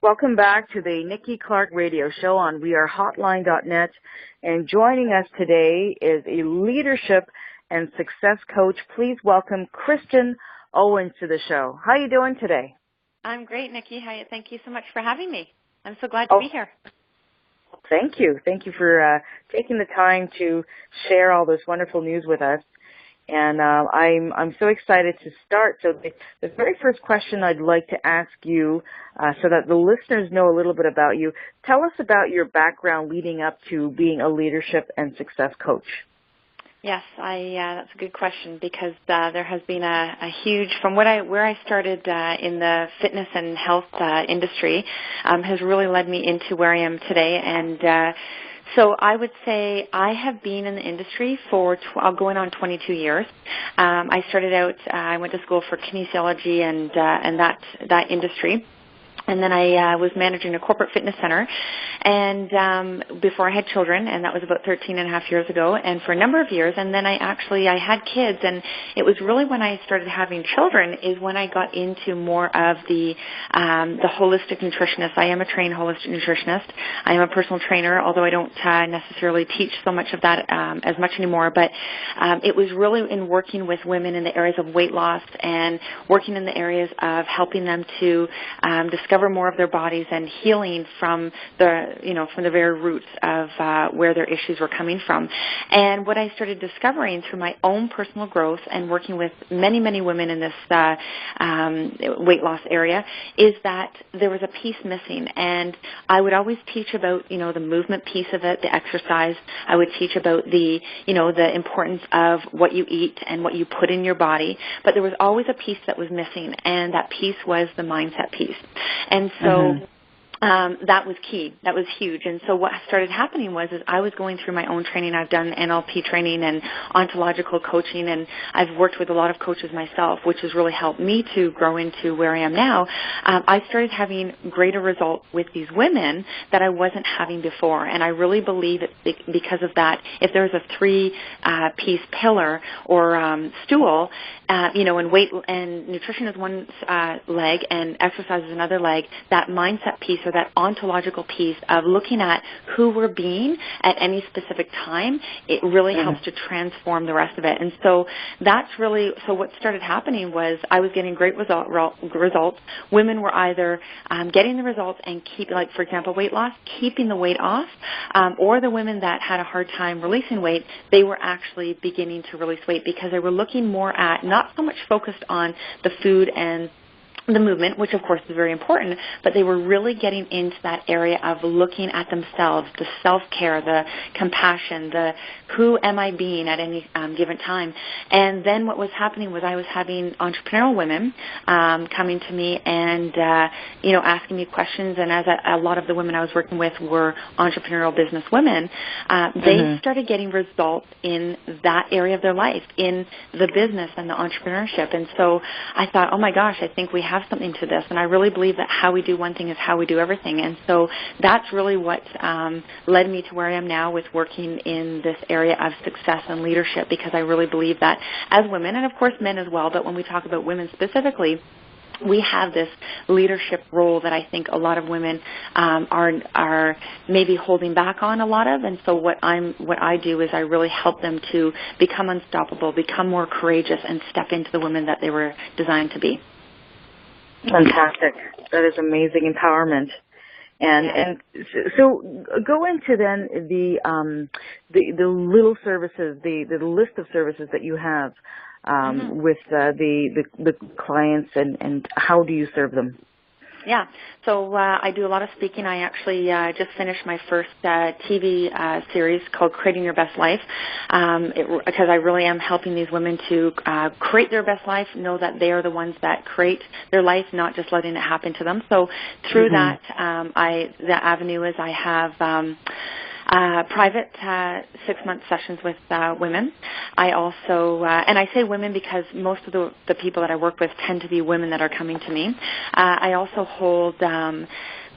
Welcome back to the Nikki Clarke Radio Show on wearehotline.net. And joining us today is a leadership and success coach. Please welcome Kristen Owens to the show. How are you doing today? I'm great, Nikki. Thank you so much for having me. I'm so glad to be here. Thank you. Thank you for taking the time to share all this wonderful news with us. And I'm so excited to start. So the very first question I'd like to ask you, so that the listeners know a little bit about you, tell us about your background leading up to being a leadership and success coach. Yes, that's a good question because there has been a huge, from where I started in the fitness and health industry, has really led me into where I am today. And so I would say I have been in the industry for going on 22 years. I started out, I went to school for kinesiology and that industry. And then I was managing a corporate fitness center and before I had children, and that was about 13 and a half years ago, and for a number of years. And then I had kids, and it was really when I started having children is when I got into more of the holistic nutritionist. I am a trained holistic nutritionist. I am a personal trainer, although I don't necessarily teach so much of that as much anymore. But it was really in working with women in the areas of weight loss and working in the areas of helping them to discover more of their bodies and healing from the very roots of where their issues were coming from. And what I started discovering through my own personal growth and working with many, many women in this weight loss area is that there was a piece missing. And I would always teach about, the movement piece of it, the exercise. I would teach about the importance of what you eat and what you put in your body. But there was always a piece that was missing, and that piece was the mindset piece. And so that was key. That was huge. And so what started happening was I was going through my own training. I've done NLP training and ontological coaching, and I've worked with a lot of coaches myself, which has really helped me to grow into where I am now. I started having greater results with these women that I wasn't having before. And I really believe it's because of that. If there's a three-piece pillar or stool, and weight and nutrition is one leg and exercise is another leg, that mindset piece or that ontological piece of looking at who we're being at any specific time, it really helps to transform the rest of it. And so that's really, so what started happening was I was getting great results. Women were either getting the results and keeping, like for example, weight loss, keeping the weight off, or the women that had a hard time releasing weight, they were actually beginning to release weight because they were looking more at, not so much focused on the food and the movement, which of course is very important, but they were really getting into that area of looking at themselves, the self-care, the compassion, the who am I being at any given time. And then what was happening was I was having entrepreneurial women coming to me and, asking me questions. And as a lot of the women I was working with were entrepreneurial business women, they started getting results in that area of their life, in the business and the entrepreneurship. And so I thought, oh my gosh, I think we have something to this, and I really believe that how we do one thing is how we do everything. And so that's really what led me to where I am now with working in this area of success and leadership, because I really believe that as women, and of course men as well, but when we talk about women specifically, we have this leadership role that I think a lot of women are maybe holding back on a lot of. And so what I do is I really help them to become unstoppable, become more courageous, and step into the women that they were designed to be. Fantastic. That is amazing empowerment. And so go into then the little services, the list of services that you have with the clients, and how do you serve them? Yeah, so I do a lot of speaking. I actually just finished my first TV series called Creating Your Best Life, because I really am helping these women to create their best life, know that they are the ones that create their life, not just letting it happen to them. So through that, the avenue is I have private 6-month sessions with women. I also, and I say women because most of the people that I work with tend to be women that are coming to me. I also hold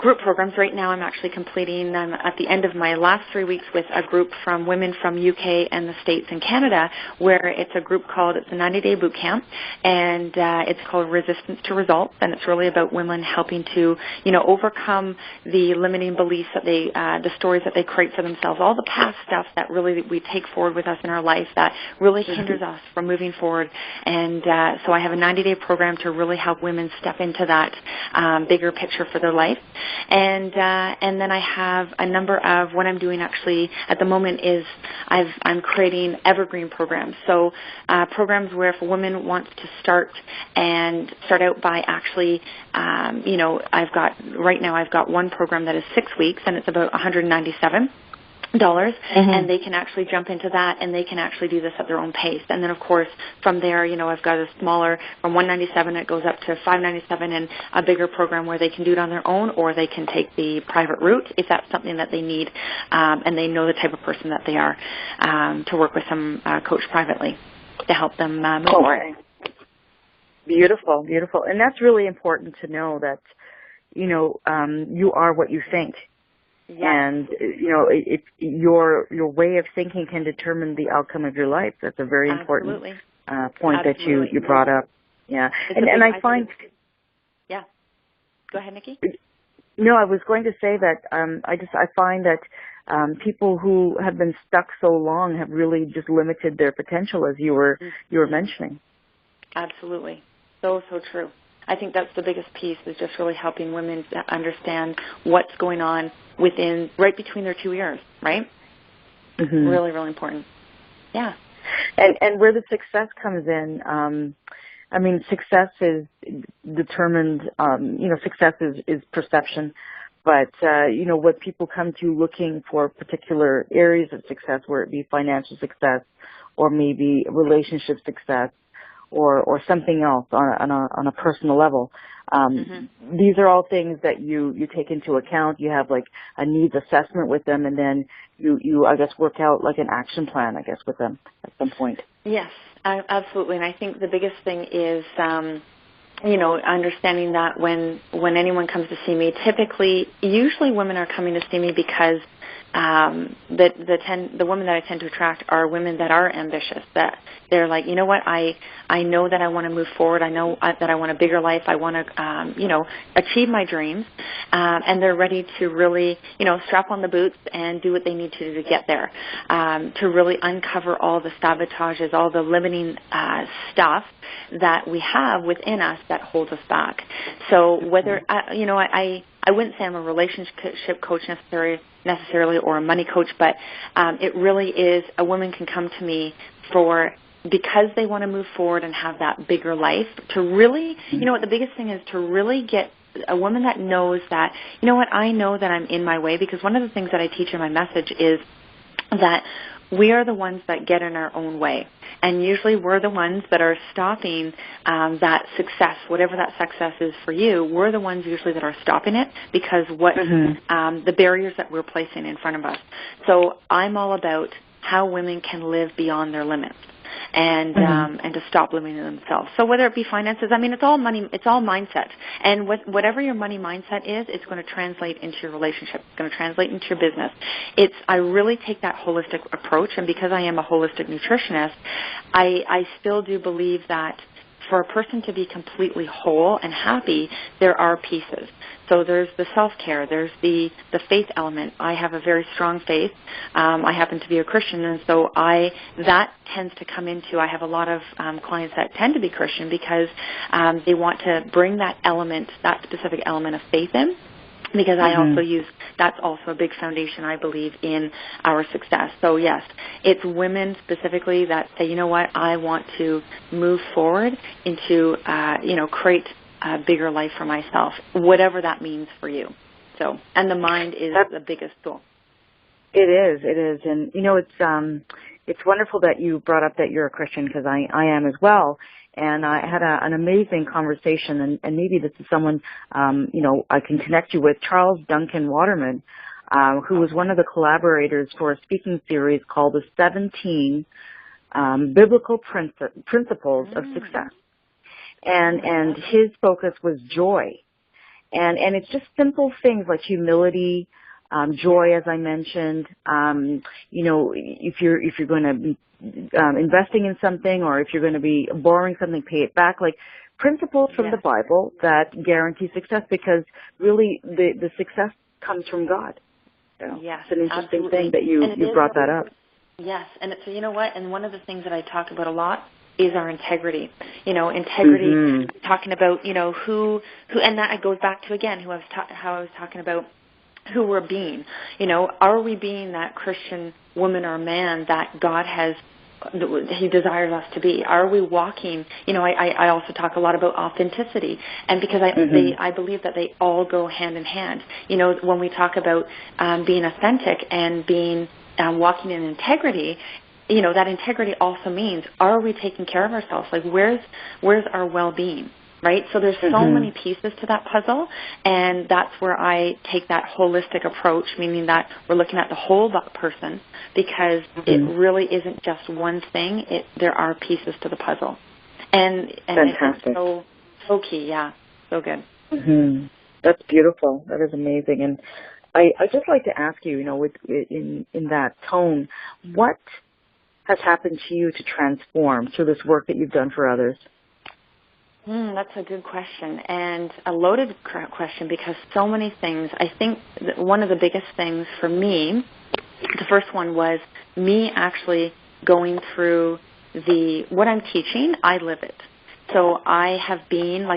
group programs. Right now I'm actually completing at the end of my last 3 weeks with a group from women from UK and the States and Canada, where it's a group called, it's a 90-day boot camp, and it's called Resistance to Results, and it's really about women helping to, overcome the limiting beliefs that the stories that they create for themselves, all the past stuff that really we take forward with us in our life that really hinders us from moving forward. And so I have a 90-day program to really help women step into that bigger picture for their life. And then I have a number of, what I'm doing actually at the moment is I'm creating evergreen programs. So programs where if a woman wants to start out by actually, I've got one program that is 6 weeks, and it's about $197. And they can actually jump into that, and they can actually do this at their own pace. And then, of course, from there, I've got a smaller, from $197, it goes up to $597, and a bigger program where they can do it on their own, or they can take the private route if that's something that they need, and they know the type of person that they are, to work with some coach privately to help them move forward. Beautiful, beautiful. And that's really important to know that, you are what you think. Yeah. And, your way of thinking can determine the outcome of your life. That's a very important point that you brought up. Yeah. And I find... Yeah. Go ahead, Nikki. No, I was going to say that I find that people who have been stuck so long have really just limited their potential, as you were mentioning. Absolutely. So true. I think that's the biggest piece, is just really helping women understand what's going on right between their two ears, right? Mm-hmm. Really, really important. Yeah. And where the success comes in, success is determined, success is perception. But, what people come to looking for particular areas of success, where it be financial success or maybe relationship success, or something else on a personal level. These are all things that you take into account. You have like a needs assessment with them, and then you I guess work out like an action plan, I guess, with them at some point. Yes, absolutely. And I think the biggest thing is understanding that when anyone comes to see me, usually women are coming to see me because the women that I tend to attract are women that are ambitious, that they're like, I know that I want to move forward. I know that I want a bigger life. I want to, achieve my dreams. And they're ready to really, strap on the boots and do what they need to do to get there, to really uncover all the sabotages, all the limiting stuff that we have within us that holds us back. So whether, I wouldn't say I'm a relationship coach necessarily or a money coach, but it really is, a woman can come to me because they want to move forward and have that bigger life, to really, the biggest thing is to really get a woman that knows that, I know that I'm in my way, because one of the things that I teach in my message is that we are the ones that get in our own way. And usually we're the ones that are stopping that success, whatever that success is for you. We're the ones usually that are stopping it, because the barriers that we're placing in front of us. So I'm all about how women can live beyond their limits. And to stop limiting themselves. So whether it be finances, it's all money, it's all mindset. And whatever your money mindset is, it's going to translate into your relationship. It's going to translate into your business. I really take that holistic approach, and because I am a holistic nutritionist, I still do believe that for a person to be completely whole and happy, there are pieces. So there's the self-care, there's the faith element. I have a very strong faith. I happen to be a Christian, and so that tends to come into, I have a lot of clients that tend to be Christian because they want to bring that specific element of faith in. Because I also that's also a big foundation, I believe, in our success. So yes, it's women specifically that say, I want to move forward into, create a bigger life for myself, whatever that means for you. So, and the mind is the biggest tool. It is. And, it's wonderful that you brought up that you're a Christian, because I am as well. And I had an amazing conversation, and maybe this is someone, I can connect you with, Charles Duncan Waterman, who was one of the collaborators for a speaking series called The 17 Biblical Principles of Success. And his focus was joy. And it's just simple things like humility, joy, as I mentioned. If you're going to be investing in something, or if you're going to be borrowing something, pay it back. Like principles from the Bible that guarantee success, because really the success comes from God. So Yes, it's an interesting absolutely. thing that you brought that up. Yes, and it's, you know what? And one of the things that I talk about a lot is our integrity. Integrity, talking about, who, and that goes back to, again, how I was talking about who we're being. Are we being that Christian woman or man that God He desires us to be? Are we walking? I also talk a lot about authenticity, and because I believe that they all go hand in hand. When we talk about being authentic and being walking in integrity, that integrity also means, are we taking care of ourselves? Like, where's our well-being? Right? So there's so many pieces to that puzzle, and that's where I take that holistic approach, meaning that we're looking at the whole person, because it really isn't just one thing. There are pieces to the puzzle. And fantastic. It's so key, yeah. So good. That's beautiful. That is amazing. And I'd just like to ask you, in that tone, what has happened to you to transform through this work that you've done for others? That's a good question, and a loaded question, because so many things. I think that one of the biggest things for me, the first one was me actually going through what I'm teaching, I live it. So I've been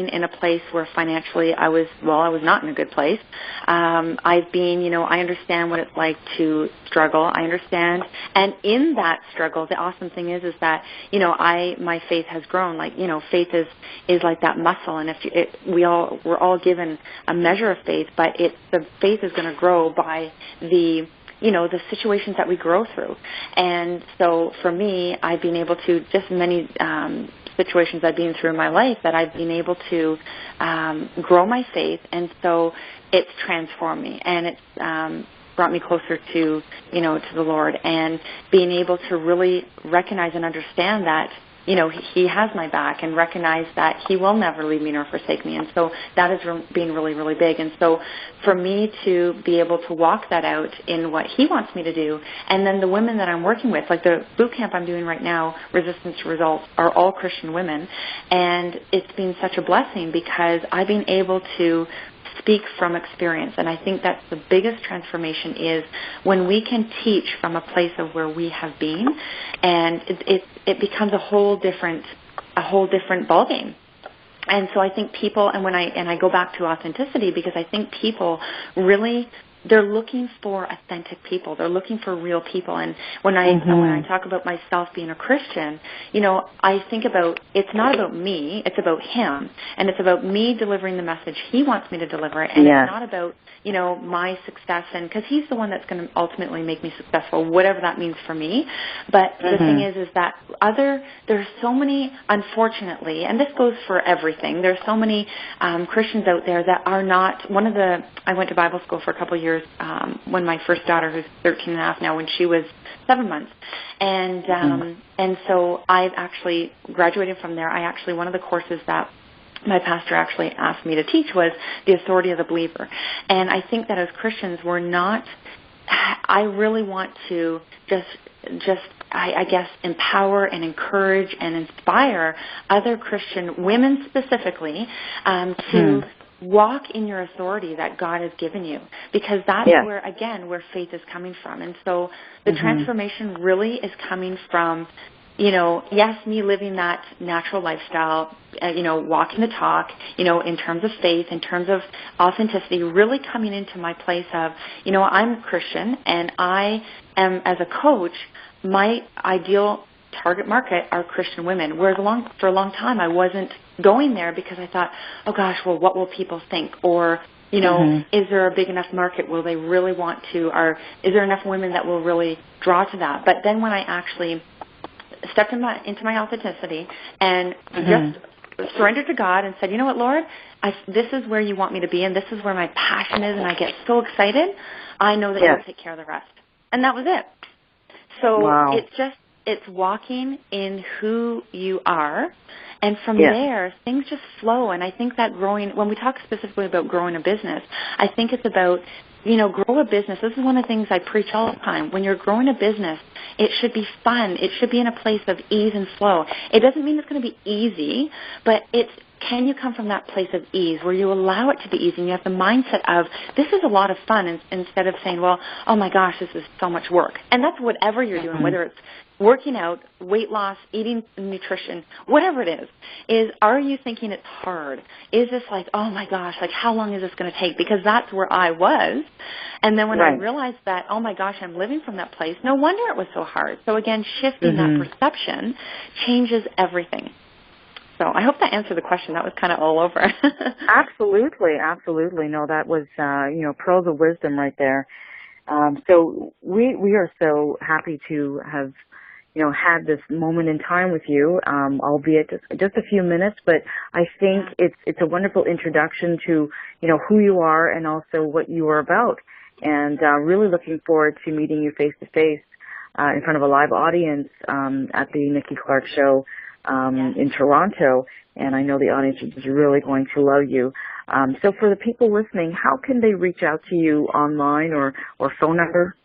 in a place where financially I was not in a good place. I've been, I understand what it's like to struggle. I understand. And in that struggle, the awesome thing is that, my faith has grown. Like, faith is like that muscle. And we're all given a measure of faith, but the faith is going to grow by the situations that we grow through. And so for me, I've been able to, just many situations I've been through in my life, that I've been able to grow my faith, and so it's transformed me, and it's brought me closer to the Lord, and being able to really recognize and understand that He has my back, and recognize that He will never leave me nor forsake me. And so that has been really, really big. And so for me to be able to walk that out in what He wants me to do, and then the women that I'm working with, like the boot camp I'm doing right now, Resistance to Results, are all Christian women. And it's been such a blessing, because I've been able to speak from experience. And I think that's the biggest transformation, is when we can teach from a place of where we have been, and it becomes a whole different ballgame. And so I think people, and I go back to authenticity, because I think people really, they're looking for authentic people. They're looking for real people. And when I talk about myself being a Christian, I think about, it's not about me, it's about Him. And it's about me delivering the message He wants me to deliver. And it's not about, my success, and because He's the one that's going to ultimately make me successful, whatever that means for me. But the thing is that there's so many, unfortunately, and this goes for everything, there's so many Christians out there that are not, I went to Bible school for a couple of years when my first daughter, who's 13 and a half now, when she was 7 months. And so I've actually graduated from there. One of the courses that my pastor actually asked me to teach was the authority of the believer. And I think that as Christians, I really want to I guess, empower and encourage and inspire other Christian women specifically to walk in your authority that God has given you, because that's where faith is coming from. And so the transformation really is coming from, me living that natural lifestyle, walking the talk, in terms of faith, in terms of authenticity, really coming into my place of, I'm a Christian, and I am, as a coach, my ideal target market are Christian women, whereas for a long time I wasn't going there, because I thought, oh gosh, well, what will people think? Or, is there a big enough market? Will they really want to? Or is there enough women that will really draw to that? But then when I actually stepped into my authenticity and just surrendered to God and said, you know what, Lord, this is where you want me to be, and this is where my passion is, and I get so excited, I know that you'll take care of the rest. And that was it. So it's walking in who you are And from there, things just flow. And I think that when we talk specifically about growing a business, I think it's about, grow a business. This is one of the things I preach all the time. When you're growing a business, it should be fun. It should be in a place of ease and flow. It doesn't mean it's going to be easy, but can you come from that place of ease where you allow it to be easy and you have the mindset of, this is a lot of fun, instead of saying, well, oh my gosh, this is so much work. And that's whatever you're doing, whether it's working out, weight loss, eating nutrition, whatever it is are you thinking it's hard? Is this like, oh my gosh, like how long is this going to take? Because that's where I was. And then when I realized that, oh my gosh, I'm living from that place, no wonder it was so hard. So again, shifting that perception changes everything. So I hope that answered the question. That was kind of all over. Absolutely, absolutely. No, that was, pearls of wisdom right there. So we are so happy to have, had this moment in time with you, albeit just a few minutes, but I think it's a wonderful introduction to, who you are and also what you are about. And really looking forward to meeting you face to face in front of a live audience at the Nikki Clarke Show in Toronto, and I know the audience is really going to love you. So for the people listening, how can they reach out to you online or phone number?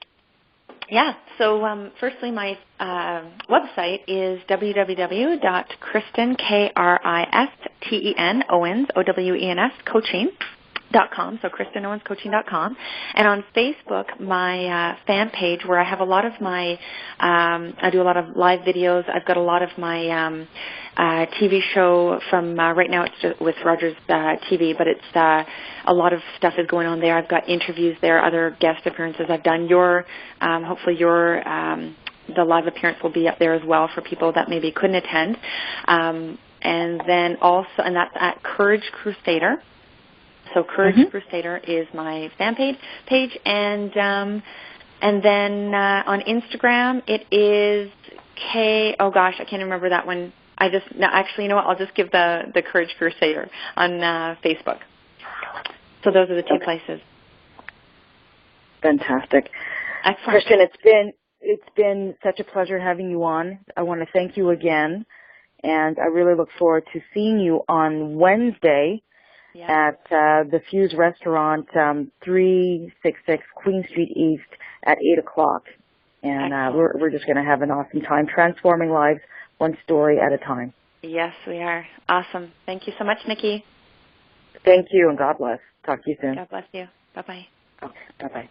Yeah, so firstly, my website is www.Kristen, Kristen, Owens, Owens, coaching.com, so KristenOwensCoaching.com. And on Facebook, my fan page, where I have a lot of my, I do a lot of live videos. I've got a lot of my TV show from, right now it's just with Rogers TV, but it's a lot of stuff is going on there. I've got interviews there, other guest appearances. I've done hopefully the live appearance will be up there as well for people that maybe couldn't attend. And then also, and that's at Courage Crusader. So Courage Crusader is my fan page, and then on Instagram it is oh gosh, I can't remember that one. Actually, you know what? I'll just give the Courage Crusader on Facebook. So those are the two places. Fantastic. Excellent. Kristen, it's been such a pleasure having you on. I want to thank you again, and I really look forward to seeing you on Wednesday at the Fuse Restaurant, 366 Queen Street East at 8 o'clock. And we're just going to have an awesome time transforming lives one story at a time. Yes, we are. Awesome. Thank you so much, Nikki. Thank you, and God bless. Talk to you soon. God bless you. Bye-bye. Okay, bye-bye.